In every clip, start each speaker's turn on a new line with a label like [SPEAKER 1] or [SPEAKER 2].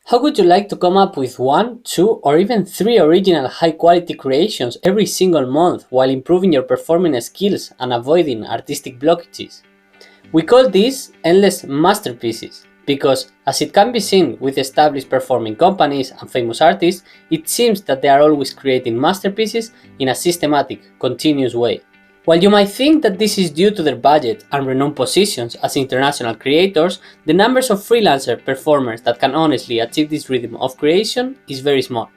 [SPEAKER 1] How would you like to come up with one, two, or even three original high-quality creations every single month while improving your performing skills and avoiding artistic blockages? We call these endless masterpieces because, as it can be seen with established performing companies and famous artists, it seems that they are always creating masterpieces in a systematic, continuous way. While you might think that this is due to their budget and renowned positions as international creators, the numbers of freelancer performers that can honestly achieve this rhythm of creation is very small.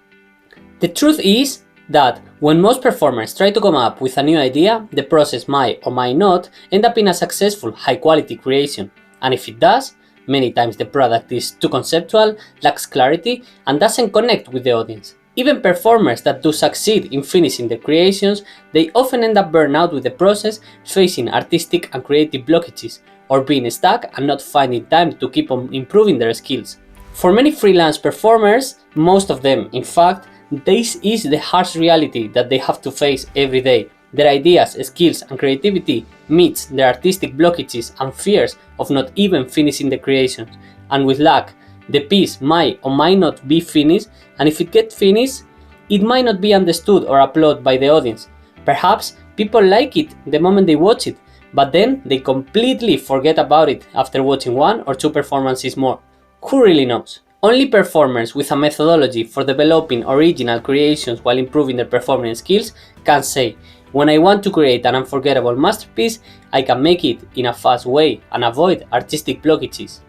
[SPEAKER 1] The truth is that when most performers try to come up with a new idea, the process might or might not end up in a successful, high-quality creation, and if it does, many times the product is too conceptual, lacks clarity, and doesn't connect with the audience. Even performers that do succeed in finishing their creations, they often end up burned out with the process, facing artistic and creative blockages, or being stuck and not finding time to keep on improving their skills. For many freelance performers, most of them in fact, this is the harsh reality that they have to face every day. Their ideas, skills, and creativity meets their artistic blockages and fears of not even finishing the creations, and with luck, the piece might or might not be finished, and if it gets finished, it might not be understood or applauded by the audience. Perhaps people like it the moment they watch it, but then they completely forget about it after watching one or two performances more. Who really knows? Only performers with a methodology for developing original creations while improving their performance skills can say, when I want to create an unforgettable masterpiece, I can make it in a fast way and avoid artistic blockages.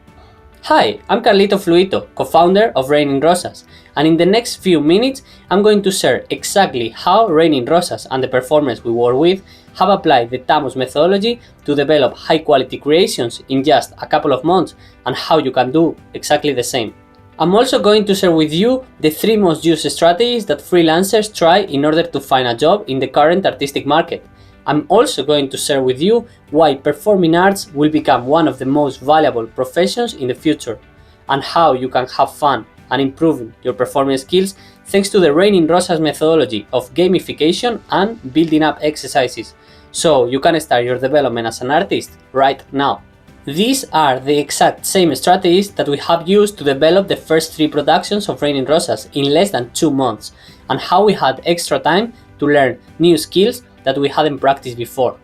[SPEAKER 1] Hi, I'm Carlito Fluito, co-founder of Raining Rosas, and in the next few minutes I'm going to share exactly how Raining Rosas and the performers we work with have applied the TAMOS methodology to develop high-quality creations in just a couple of months and how you can do exactly the same. I'm also going to share with you the 3 most used strategies that freelancers try in order to find a job in the current artistic market. I'm also going to share with you why performing arts will become one of the most valuable professions in the future, and how you can have fun and improve your performance skills thanks to the Raining Rosas methodology of gamification and building up exercises, so you can start your development as an artist right now. These are the exact same strategies that we have used to develop the first 3 productions of Raining Rosas in less than 2 months, and how we had extra time to learn new skills that we hadn't practiced before.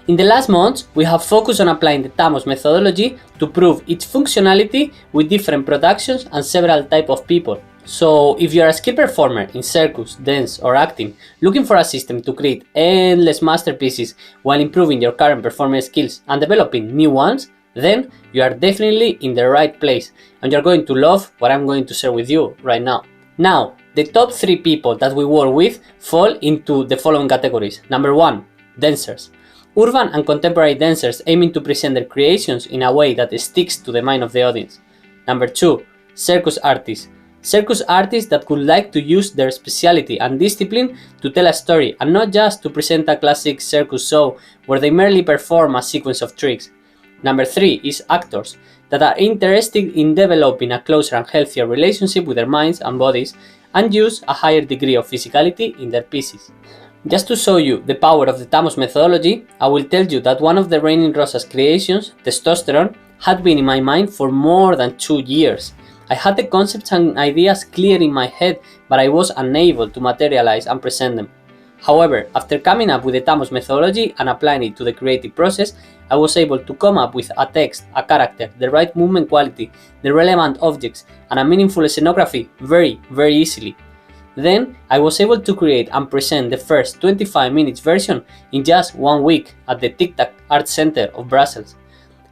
[SPEAKER 1] In the last months, we have focused on applying the TAMOS methodology to prove its functionality with different productions and several types of people. So, if you are a skilled performer in circus, dance, or acting, looking for a system to create endless masterpieces while improving your current performance skills and developing new ones, then you are definitely in the right place, and you're going to love what I'm going to share with you right now. Now, the top 3 people that we work with fall into the following categories. Number 1, dancers. Urban and contemporary dancers aiming to present their creations in a way that sticks to the mind of the audience. Number 2, circus artists. Circus artists that would like to use their speciality and discipline to tell a story and not just to present a classic circus show where they merely perform a sequence of tricks. Number 3 is actors that are interested in developing a closer and healthier relationship with their minds and bodies and use a higher degree of physicality in their pieces. Just to show you the power of the TAMOS methodology, I will tell you that one of the Raining Rosas creations, Testosterone, had been in my mind for more than 2 years. I had the concepts and ideas clear in my head, but I was unable to materialize and present them. However, after coming up with the TAMOS methodology and applying it to the creative process, I was able to come up with a text, a character, the right movement quality, the relevant objects, and a meaningful scenography very easily. Then, I was able to create and present the first 25 minutes version in just 1 week at the Tic Tac Art Center of Brussels.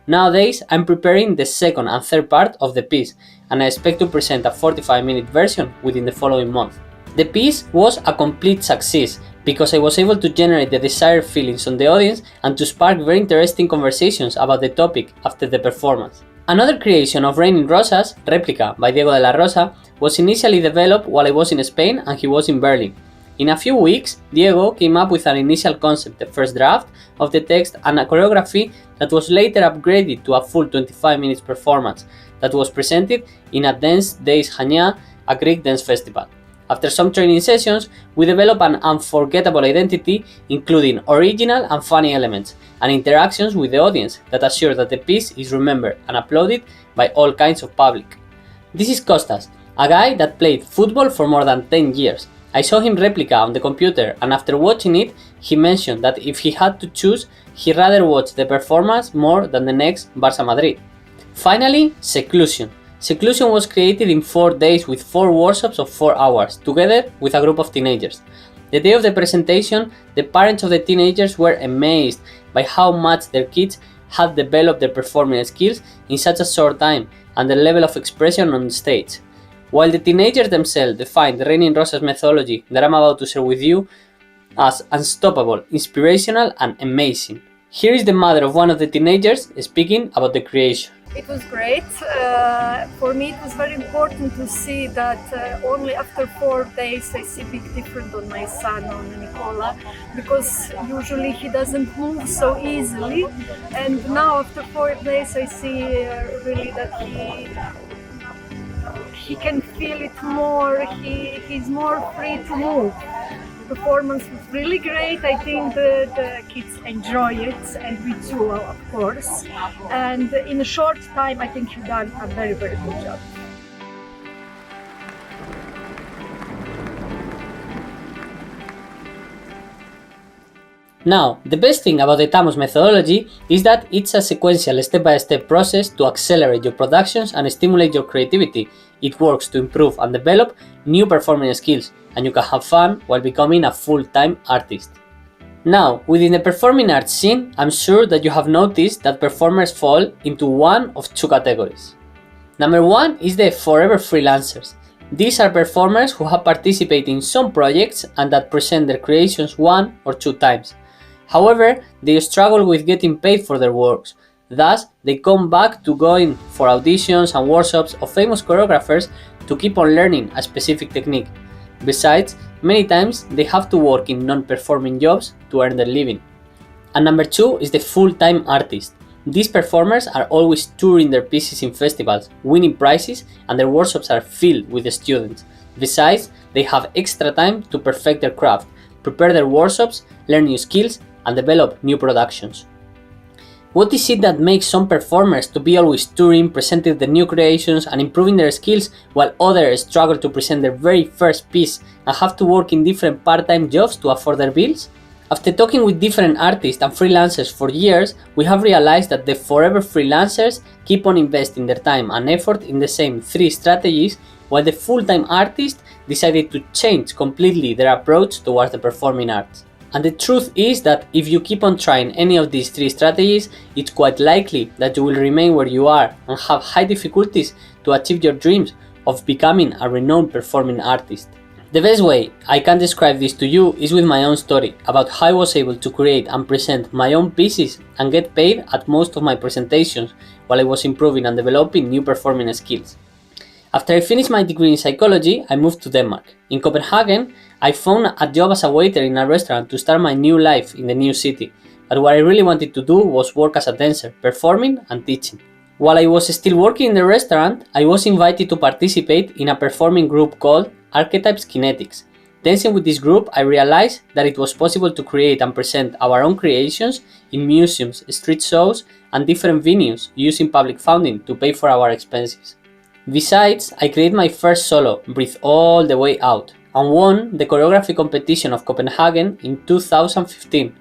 [SPEAKER 1] Nowadays, I'm preparing the second and third part of the piece, and I expect to present a 45-minute version within the following month. The piece was a complete success because I was able to generate the desired feelings on the audience and to spark very interesting conversations about the topic after the performance. Another creation of Raining Rosas, Replica by Diego de la Rosa, was initially developed while I was in Spain and he was in Berlin. In a few weeks, Diego came up with an initial concept, the first draft of the text, and a choreography that was later upgraded to a full 25 minutes performance that was presented in a Dance Days Hania, a Greek dance festival. After some training sessions, we developed an unforgettable identity, including original and funny elements, and interactions with the audience that assure that the piece is remembered and applauded by all kinds of public. This is Costas, a guy that played football for more than 10 years. I saw him replica on the computer, and after watching it, he mentioned that if he had to choose, he'd rather watch the performance more than the next Barça Madrid. Finally, seclusion. Seclusion was created in 4 days with 4 workshops of 4 hours, together with a group of teenagers. The day of the presentation, the parents of the teenagers were amazed by how much their kids had developed their performing skills in such a short time and the level of expression on stage. While the teenagers themselves defined the Raining Rosas methodology that I'm about to share with you as unstoppable, inspirational, and amazing. Here is the mother of one of the teenagers speaking about the creation.
[SPEAKER 2] It was great. For me it was very important to see that only after 4 days I see big difference on my son, on Nicola, because usually he doesn't move so easily, and now after 4 days I see really that he can feel it more, he's more free to move. Performance was really great. I think the kids enjoy it, and we too, of course. And in a short time, I think you've done a very, very good job.
[SPEAKER 1] Now, the best thing about the TAMOS methodology is that it's a sequential step-by-step process to accelerate your productions and stimulate your creativity. It works to improve and develop new performing skills, and you can have fun while becoming a full-time artist. Now, within the performing arts scene, I'm sure that you have noticed that performers fall into one of 2 categories. Number 1 is the forever freelancers. These are performers who have participated in some projects and that present their creations 1 or 2 times. However, they struggle with getting paid for their works. Thus, they come back to going for auditions and workshops of famous choreographers to keep on learning a specific technique. Besides, many times they have to work in non-performing jobs to earn their living. And number 2 is the full-time artist. These performers are always touring their pieces in festivals, winning prizes, and their workshops are filled with students. Besides, they have extra time to perfect their craft, prepare their workshops, learn new skills, and develop new productions. What is it that makes some performers to be always touring, presenting their new creations and improving their skills, while others struggle to present their very first piece and have to work in different part-time jobs to afford their bills? After talking with different artists and freelancers for years, we have realized that the forever freelancers keep on investing their time and effort in the same 3 strategies, while the full-time artists decided to change completely their approach towards the performing arts. And the truth is that if you keep on trying any of these 3 strategies, it's quite likely that you will remain where you are and have high difficulties to achieve your dreams of becoming a renowned performing artist. The best way I can describe this to you is with my own story about how I was able to create and present my own pieces and get paid at most of my presentations while I was improving and developing new performing skills. After I finished my degree in psychology, I moved to Denmark. In Copenhagen, I found a job as a waiter in a restaurant to start my new life in the new city, but what I really wanted to do was work as a dancer, performing and teaching. While I was still working in the restaurant, I was invited to participate in a performing group called Archetypes Kinetics. Dancing with this group, I realized that it was possible to create and present our own creations in museums, street shows, and different venues using public funding to pay for our expenses. Besides, I created my first solo, Breathe All the Way Out, and won the choreography competition of Copenhagen in 2015.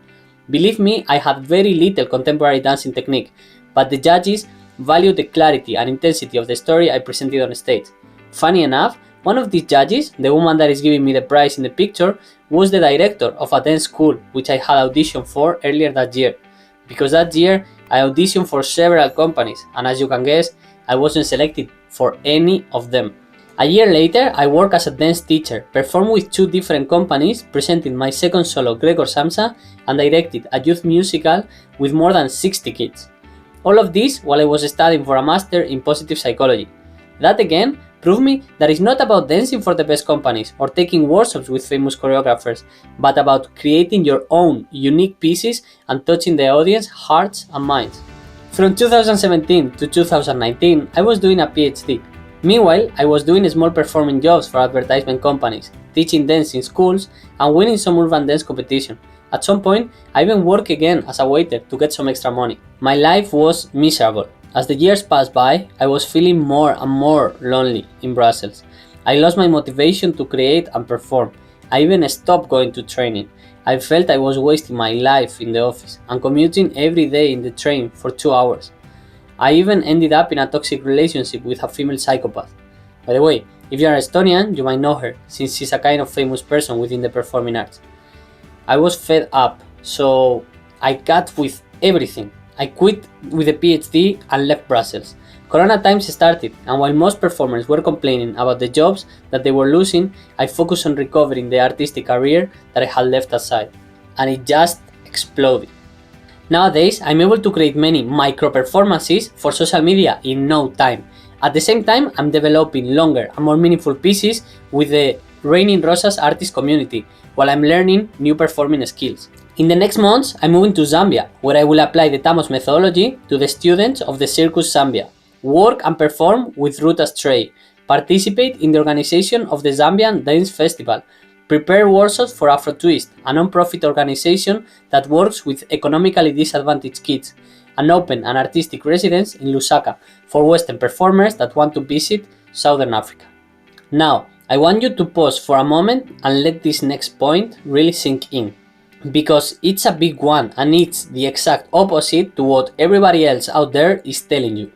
[SPEAKER 1] Believe me, I had very little contemporary dancing technique, but the judges valued the clarity and intensity of the story I presented on stage. Funny enough, one of these judges, the woman that is giving me the prize in the picture, was the director of a dance school which I had auditioned for earlier that year. Because that year, I auditioned for several companies, and as you can guess, I wasn't selected for any of them. A year later, I worked as a dance teacher, performed with 2 different companies, presented my second solo Gregor Samsa, and directed a youth musical with more than 60 kids. All of this while I was studying for a master in positive psychology. That again proved me that it's not about dancing for the best companies or taking workshops with famous choreographers, but about creating your own unique pieces and touching the audience's hearts and minds. From 2017 to 2019, I was doing a PhD. Meanwhile, I was doing small performing jobs for advertisement companies, teaching dance in schools, and winning some urban dance competition. At some point, I even worked again as a waiter to get some extra money. My life was miserable. As the years passed by, I was feeling more and more lonely in Brussels. I lost my motivation to create and perform. I even stopped going to training. I felt I was wasting my life in the office and commuting every day in the train for 2 hours. I even ended up in a toxic relationship with a female psychopath. By the way, if you are Estonian, you might know her, since she's a kind of famous person within the performing arts. I was fed up, so I cut with everything. I quit with a PhD and left Brussels. Corona times started, and while most performers were complaining about the jobs that they were losing, I focused on recovering the artistic career that I had left aside. And it just exploded. Nowadays, I'm able to create many micro performances for social media in no time. At the same time, I'm developing longer and more meaningful pieces with the Raining Rosas artist community, while I'm learning new performing skills. In the next months, I'm moving to Zambia, where I will apply the TAMOS methodology to the students of the Circus Zambia, work and perform with Ruth Astray, participate in the organization of the Zambian Dance Festival, prepare workshops for Afro Twist, a non-profit organization that works with economically disadvantaged kids, and open an artistic residence in Lusaka for Western performers that want to visit Southern Africa. Now, I want you to pause for a moment and let this next point really sink in, because it's a big one and it's the exact opposite to what everybody else out there is telling you.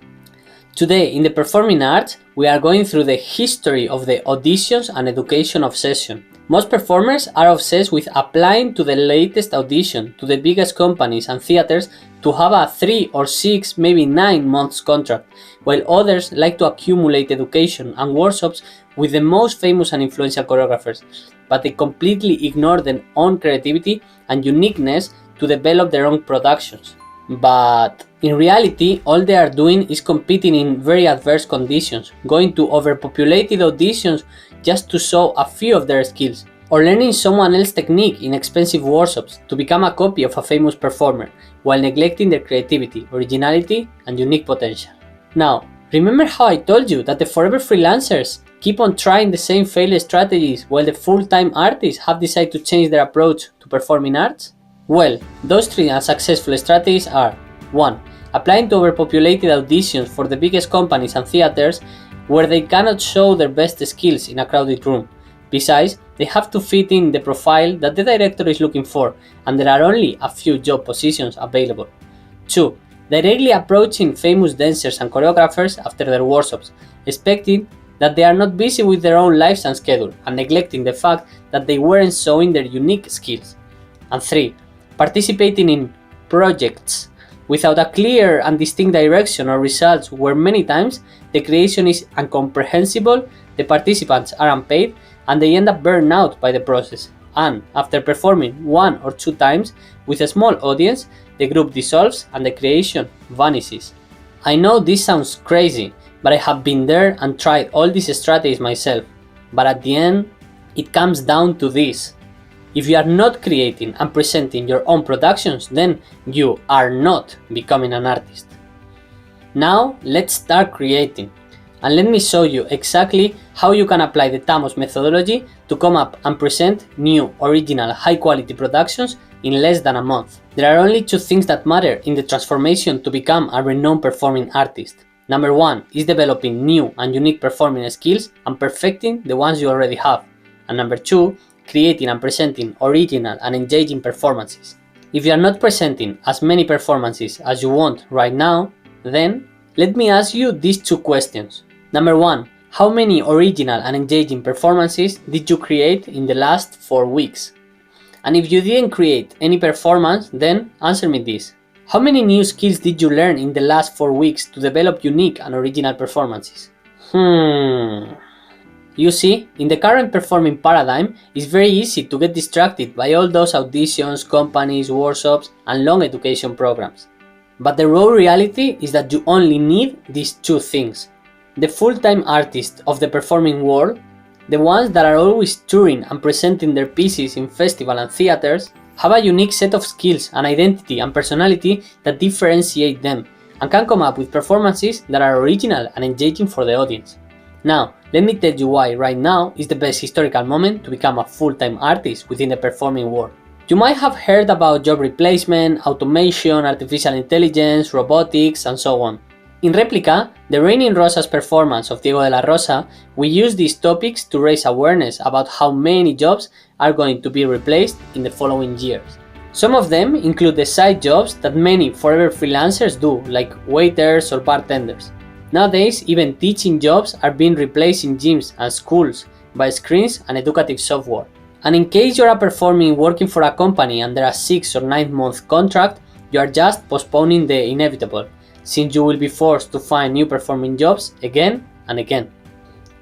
[SPEAKER 1] Today in the performing arts, we are going through the history of the auditions and education obsession. Most performers are obsessed with applying to the latest audition to the biggest companies and theaters to have a 3 or 6, maybe 9 months contract, while others like to accumulate education and workshops with the most famous and influential choreographers, but they completely ignore their own creativity and uniqueness to develop their own productions. But in reality, all they are doing is competing in very adverse conditions, going to overpopulated auditions just to show a few of their skills, or learning someone else's technique in expensive workshops to become a copy of a famous performer, while neglecting their creativity, originality, and unique potential. Now, remember how I told you that the forever freelancers keep on trying the same failed strategies while the full-time artists have decided to change their approach to performing arts? Well, those 3 unsuccessful strategies are: 1. Applying to overpopulated auditions for the biggest companies and theaters where they cannot show their best skills in a crowded room. Besides, they have to fit in the profile that the director is looking for, and there are only a few job positions available. 2. Directly approaching famous dancers and choreographers after their workshops, expecting that they are not busy with their own lives and schedule, and neglecting the fact that they weren't showing their unique skills. And 3. Participating in projects without a clear and distinct direction or results, where many times the creation is incomprehensible, the participants are unpaid, and they end up burned out by the process. And after performing 1 or 2 times with a small audience, the group dissolves and the creation vanishes. I know this sounds crazy, but I have been there and tried all these strategies myself. But at the end, it comes down to this. If you are not creating and presenting your own productions, then you are not becoming an artist. Now, let's start creating. And let me show you exactly how you can apply the TAMOS methodology to come up and present new, original, high-quality productions in less than a month. There are only 2 things that matter in the transformation to become a renowned performing artist. Number 1 is developing new and unique performing skills and perfecting the ones you already have. And number 2, creating and presenting original and engaging performances. If you are not presenting as many performances as you want right now, then let me ask you these 2 questions. Number 1, how many original and engaging performances did you create in the last 4 weeks? And if you didn't create any performance, then answer me this. How many new skills did you learn in the last 4 weeks to develop unique and original performances? You see, in the current performing paradigm, it's very easy to get distracted by all those auditions, companies, workshops, and long education programs. But the raw reality is that you only need these 2 things. The full-time artists of the performing world, the ones that are always touring and presenting their pieces in festivals and theaters, have a unique set of skills and identity and personality that differentiate them, and can come up with performances that are original and engaging for the audience. Now, let me tell you why right now is the best historical moment to become a full-time artist within the performing world. You might have heard about job replacement, automation, artificial intelligence, robotics, and so on. In Replica, the Raining Rosas performance of Diego de la Rosa, we use these topics to raise awareness about how many jobs are going to be replaced in the following years. Some of them include the side jobs that many forever freelancers do, like waiters or bartenders. Nowadays, even teaching jobs are being replaced in gyms and schools by screens and educative software. And in case you are performing working for a company under a 6 or 9 month contract, you are just postponing the inevitable, since you will be forced to find new performing jobs again and again.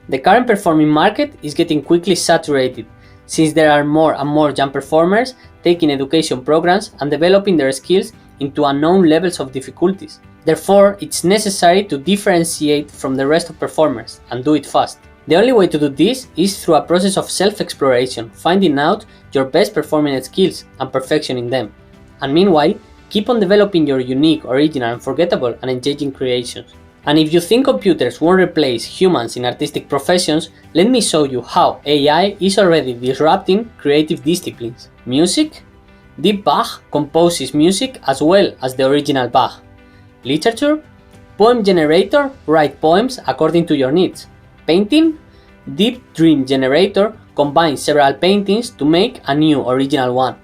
[SPEAKER 1] The current performing market is getting quickly saturated, since there are more and more young performers taking education programs and developing their skills into unknown levels of difficulties. Therefore, it's necessary to differentiate from the rest of performers and do it fast. The only way to do this is through a process of self-exploration, finding out your best performing skills and perfectioning them. And meanwhile, keep on developing your unique, original, unforgettable, and engaging creations. And if you think computers won't replace humans in artistic professions, let me show you how AI is already disrupting creative disciplines. Music? Deep Bach composes music as well as the original Bach. Literature? Poem Generator writes poems according to your needs. Painting? Deep Dream Generator combines several paintings to make a new original one.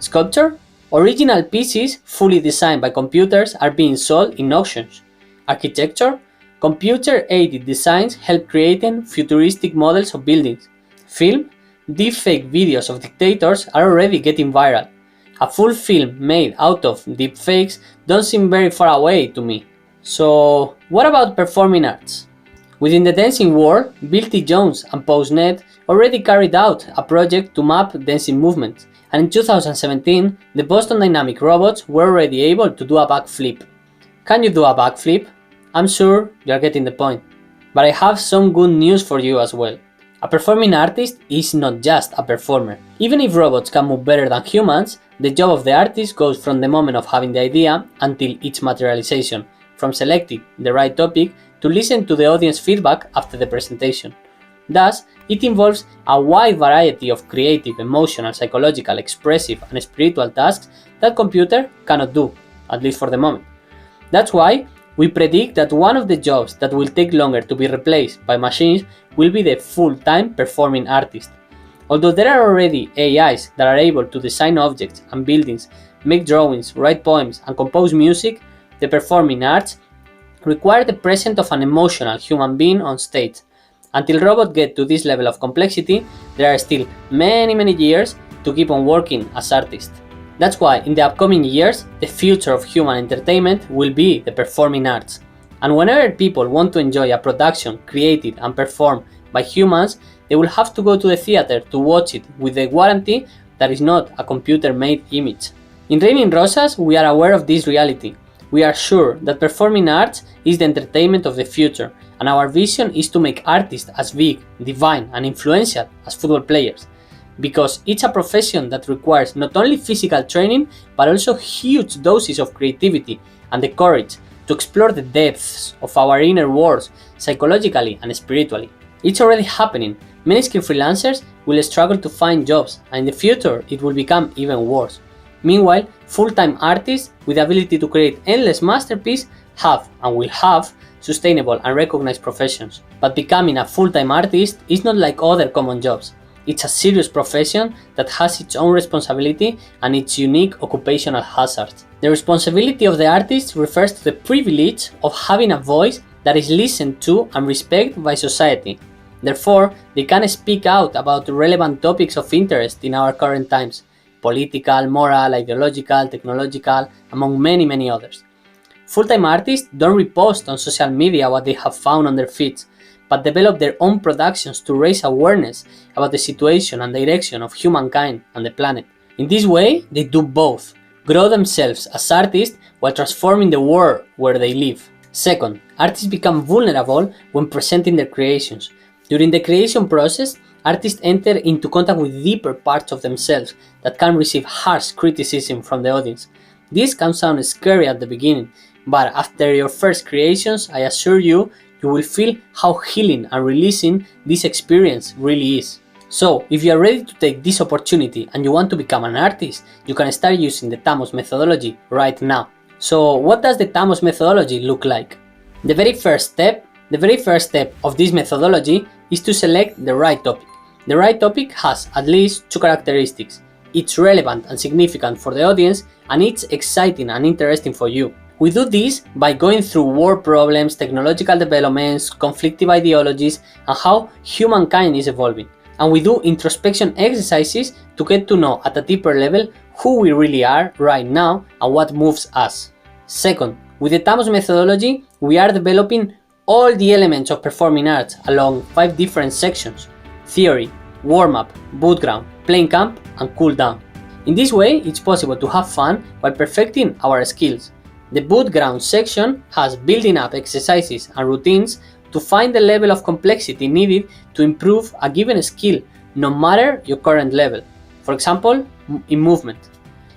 [SPEAKER 1] Sculpture? Original pieces fully designed by computers are being sold in auctions. Architecture? Computer-aided designs help creating futuristic models of buildings. Film? Deepfake videos of dictators are already getting viral. A full film made out of deepfakes don't seem very far away to me. So, what about performing arts? Within the dancing world, Bill T. Jones and PostNet already carried out a project to map dancing movements, and in 2017, the Boston Dynamic robots were already able to do a backflip. Can you do a backflip? I'm sure you are getting the point. But I have some good news for you as well. A performing artist is not just a performer. Even if robots can move better than humans, the job of the artist goes from the moment of having the idea until its materialization, from selecting the right topic to listen to the audience feedback after the presentation. Thus, it involves a wide variety of creative, emotional, psychological, expressive, and spiritual tasks that computer cannot do, at least for the moment. That's why we predict that one of the jobs that will take longer to be replaced by machines will be the full-time performing artist. Although there are already AIs that are able to design objects and buildings, make drawings, write poems, and compose music, the performing arts require the presence of an emotional human being on stage. Until robots get to this level of complexity, there are still many years to keep on working as artists. That's why in the upcoming years, the future of human entertainment will be the performing arts. And whenever people want to enjoy a production created and performed by humans, they will have to go to the theater to watch it with the guarantee that it's not a computer-made image. In Raining Rosas, we are aware of this reality. We are sure that performing arts is the entertainment of the future, and our vision is to make artists as big, divine, and influential as football players. Because it's a profession that requires not only physical training, but also huge doses of creativity and the courage to explore the depths of our inner worlds, psychologically and spiritually. It's already happening. Many skilled freelancers will struggle to find jobs, and in the future it will become even worse. Meanwhile, full-time artists with the ability to create endless masterpieces have and will have sustainable and recognized professions. But becoming a full-time artist is not like other common jobs. It's a serious profession that has its own responsibility and its unique occupational hazards. The responsibility of the artist refers to the privilege of having a voice that is listened to and respected by society. Therefore, they can speak out about relevant topics of interest in our current times: political, moral, ideological, technological, among many others. Full-time artists don't repost on social media what they have found on their feeds, but develop their own productions to raise awareness about the situation and direction of humankind and the planet. In this way, they do both, grow themselves as artists while transforming the world where they live. Second, artists become vulnerable when presenting their creations. During the creation process, artists enter into contact with deeper parts of themselves that can receive harsh criticism from the audience. This can sound scary at the beginning, but after your first creations, I assure you, you will feel how healing and releasing this experience really is. So, if you are ready to take this opportunity and you want to become an artist, you can start using the TAMOS methodology right now. So, what does the TAMOS methodology look like? The very first step of this methodology is to select the right topic. The right topic has at least two characteristics. It's relevant and significant for the audience, and it's exciting and interesting for you. We do this by going through world problems, technological developments, conflicting ideologies, and how humankind is evolving. And we do introspection exercises to get to know at a deeper level who we really are right now and what moves us. Second, with the TAMOS methodology, we are developing all the elements of performing arts along 5 different sections: theory, warm-up, bootcamp, playing camp, and cool down. In this way, it's possible to have fun while perfecting our skills. The bootcamp section has building up exercises and routines to find the level of complexity needed to improve a given skill, no matter your current level. For example, in movement.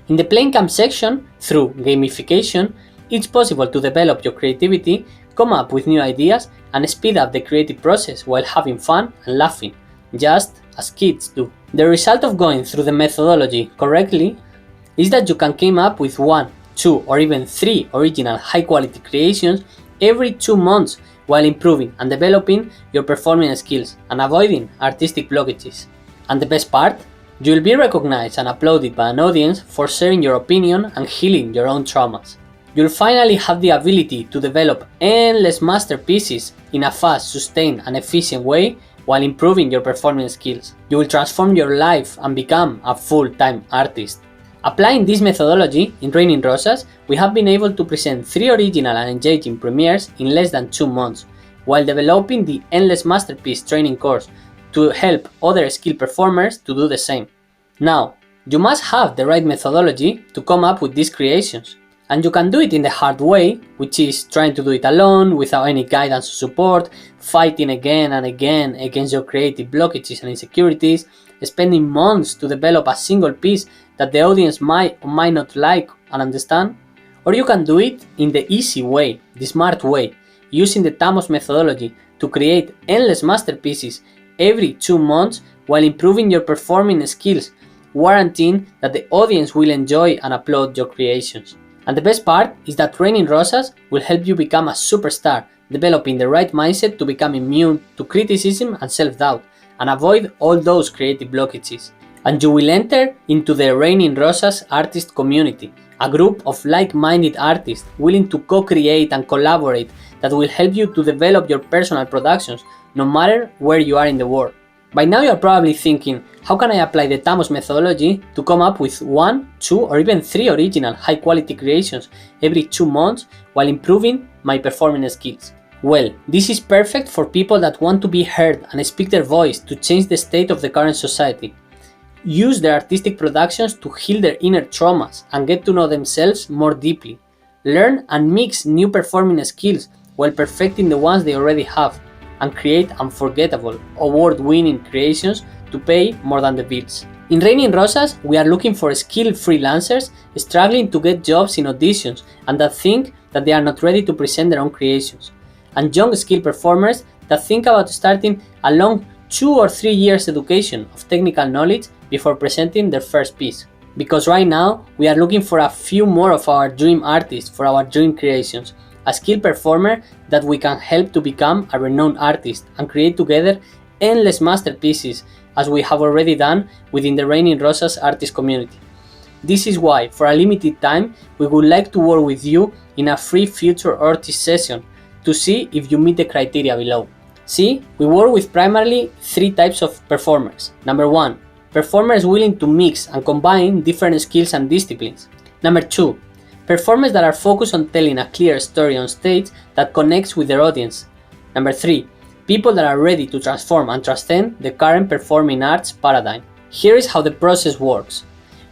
[SPEAKER 1] In the playing camp section, through gamification, it's possible to develop your creativity, come up with new ideas, and speed up the creative process while having fun and laughing, just as kids do. The result of going through the methodology correctly is that you can come up with 1, 2, or even 3 original high-quality creations every 2 months while improving and developing your performing skills and avoiding artistic blockages. And the best part? You will be recognized and applauded by an audience for sharing your opinion and healing your own traumas. You'll finally have the ability to develop endless masterpieces in a fast, sustained, and efficient way while improving your performance skills. You will transform your life and become a full-time artist. Applying this methodology in Raining Rosas, we have been able to present 3 original and engaging premieres in less than 2 months, while developing the Endless Masterpiece training course to help other skilled performers to do the same. Now, you must have the right methodology to come up with these creations. And you can do it in the hard way, which is trying to do it alone, without any guidance or support, fighting again and again against your creative blockages and insecurities, spending months to develop a single piece that the audience might or might not like and understand. Or you can do it in the easy way, the smart way, using the TAMOS methodology to create endless masterpieces every 2 months while improving your performing skills, guaranteeing that the audience will enjoy and applaud your creations. And the best part is that Raining Rosas will help you become a superstar, developing the right mindset to become immune to criticism and self-doubt, and avoid all those creative blockages. And you will enter into the Raining Rosas artist community, a group of like-minded artists willing to co-create and collaborate that will help you to develop your personal productions, no matter where you are in the world. By now you are probably thinking, how can I apply the TAMOS methodology to come up with 1, 2, or even 3 original high-quality creations every 2 months while improving my performing skills? Well, this is perfect for people that want to be heard and speak their voice to change the state of the current society. Use their artistic productions to heal their inner traumas and get to know themselves more deeply. Learn and mix new performing skills while perfecting the ones they already have, and create unforgettable, award-winning creations to pay more than the bills. In Raining Rosas, we are looking for skilled freelancers struggling to get jobs in auditions and that think that they are not ready to present their own creations, and young skilled performers that think about starting a long 2 or 3 years education of technical knowledge before presenting their first piece. Because right now, we are looking for a few more of our dream artists for our dream creations, a skilled performer that we can help to become a renowned artist and create together endless masterpieces as we have already done within the Raining Rosas artist community. This is why, for a limited time, we would like to work with you in a free future artist session to see if you meet the criteria below. See, we work with primarily 3 types of performers. Number 1, performers willing to mix and combine different skills and disciplines. Number 2, performers that are focused on telling a clear story on stage that connects with their audience. Number 3, people that are ready to transform and transcend the current performing arts paradigm. Here is how the process works.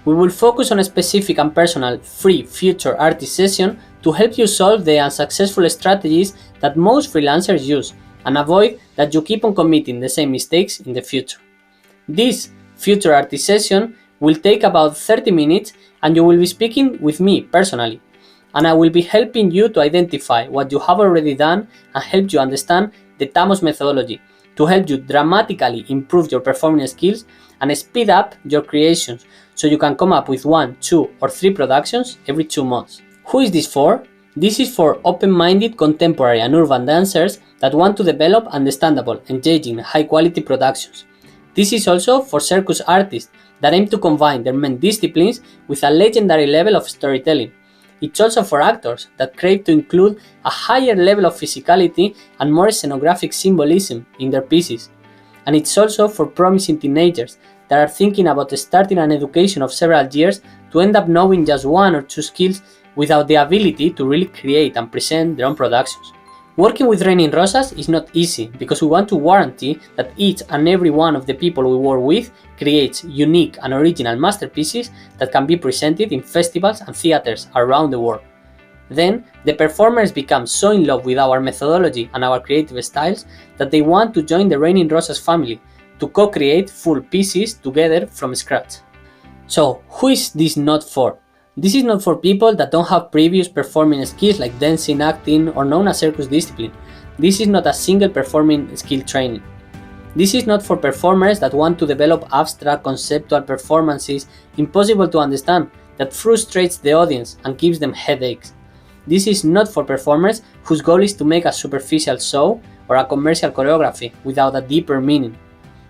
[SPEAKER 1] We will focus on a specific and personal free future artist session to help you solve the unsuccessful strategies that most freelancers use and avoid that you keep on committing the same mistakes in the future. This future artist session will take about 30 minutes and you will be speaking with me personally, and I will be helping you to identify what you have already done and help you understand the TAMOS methodology to help you dramatically improve your performance skills and speed up your creations so you can come up with 1, 2, or 3 productions every 2 months. Who is this for? This is for open-minded contemporary and urban dancers that want to develop understandable, engaging, high-quality productions. This is also for circus artists that aim to combine their main disciplines with a legendary level of storytelling. It's also for actors that crave to include a higher level of physicality and more scenographic symbolism in their pieces. And it's also for promising teenagers that are thinking about starting an education of several years to end up knowing just one or two skills without the ability to really create and present their own productions. Working with Raining Rosas is not easy because we want to guarantee that each and every one of the people we work with creates unique and original masterpieces that can be presented in festivals and theaters around the world. Then, the performers become so in love with our methodology and our creative styles that they want to join the Raining Rosas family to co-create full pieces together from scratch. So, who is this not for? This is not for people that don't have previous performing skills like dancing, acting, or known as circus discipline. This is not a single performing skill training. This is not for performers that want to develop abstract conceptual performances impossible to understand that frustrates the audience and gives them headaches. This is not for performers whose goal is to make a superficial show or a commercial choreography without a deeper meaning.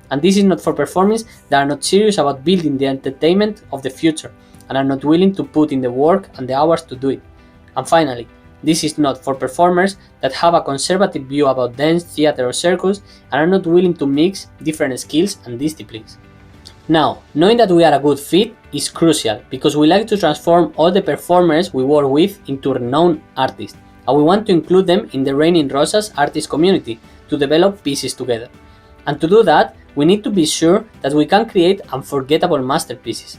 [SPEAKER 1] And this is not for performers that are not serious about building the entertainment of the future and are not willing to put in the work and the hours to do it. And finally, this is not for performers that have a conservative view about dance, theater or circus and are not willing to mix different skills and disciplines. Now, knowing that we are a good fit is crucial because we like to transform all the performers we work with into renowned artists, and we want to include them in the Raining Rosas artist community to develop pieces together. And to do that, we need to be sure that we can create unforgettable masterpieces.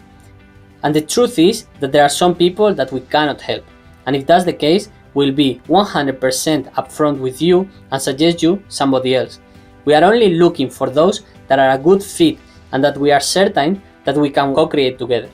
[SPEAKER 1] And the truth is that there are some people that we cannot help, and if that's the case, we'll be 100% upfront with you and suggest you somebody else. We are only looking for those that are a good fit and that we are certain that we can co-create together.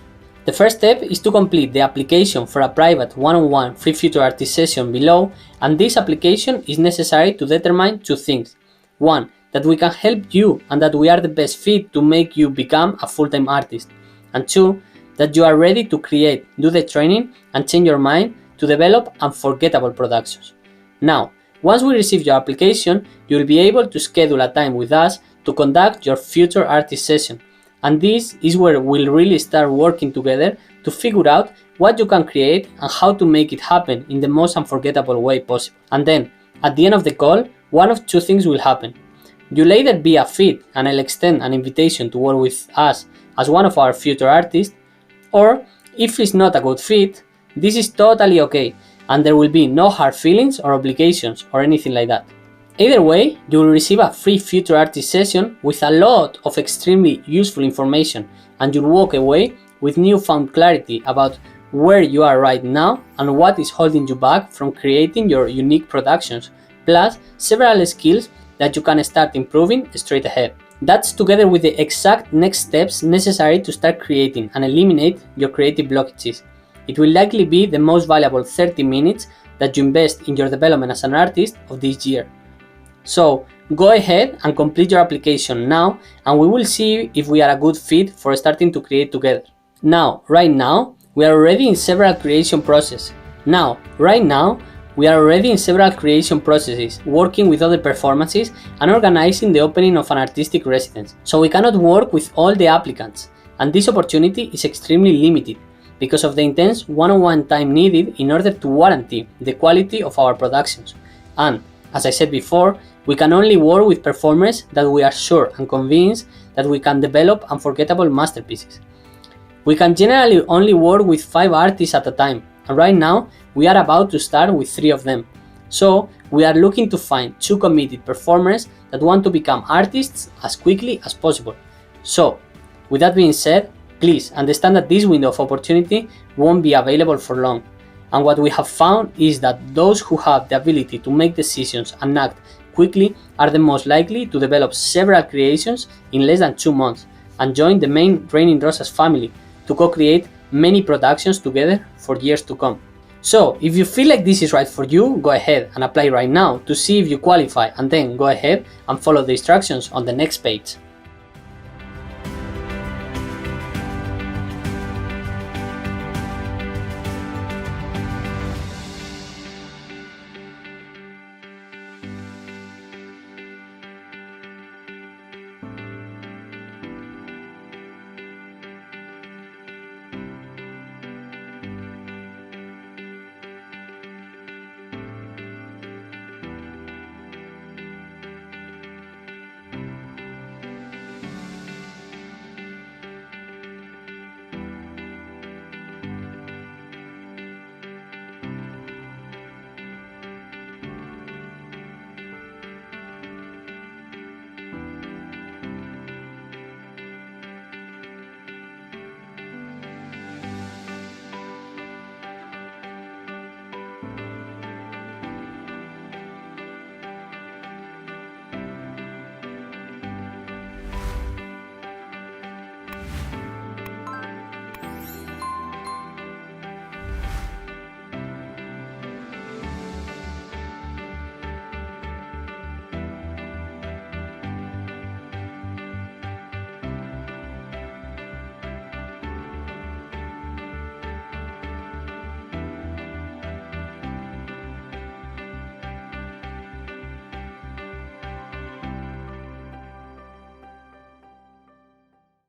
[SPEAKER 1] The first step is to complete the application for a private one-on-one free future artist session below, and this application is necessary to determine two things. One, that we can help you and that we are the best fit to make you become a full-time artist. And two, that you are ready to create, do the training, and change your mind to develop unforgettable productions. Now, once we receive your application, you will be able to schedule a time with us to conduct your future artist session. And this is where we'll really start working together to figure out what you can create and how to make it happen in the most unforgettable way possible. And then, at the end of the call, one of two things will happen. You'll either be a fit and I'll extend an invitation to work with us as one of our future artists, or if it's not a good fit, this is totally okay and there will be no hard feelings or obligations or anything like that. Either way, you will receive a free future artist session with a lot of extremely useful information, and you'll walk away with newfound clarity about where you are right now and what is holding you back from creating your unique productions, plus several skills that you can start improving straight ahead. That's together with the exact next steps necessary to start creating and eliminate your creative blockages. It will likely be the most valuable 30 minutes that you invest in your development as an artist of this year. So go ahead and complete your application now, and we will see if we are a good fit for starting to create together. Right now, we are already in several creation processes, working with other performances and organizing the opening of an artistic residence. So we cannot work with all the applicants, and this opportunity is extremely limited because of the intense one-on-one time needed in order to guarantee the quality of our productions. And, as I said before, we can only work with performers that we are sure and convinced that we can develop unforgettable masterpieces. We can generally only work with 5 artists at a time, and right now we are about to start with 3 of them. So we are looking to find 2 committed performers that want to become artists as quickly as possible. So, with that being said, please understand that this window of opportunity won't be available for long. And what we have found is that those who have the ability to make decisions and act quickly are the most likely to develop several creations in less than 2 months and join the main Raining Rosas family to co-create many productions together for years to come. So, if you feel like this is right for you, go ahead and apply right now to see if you qualify, and then go ahead and follow the instructions on the next page.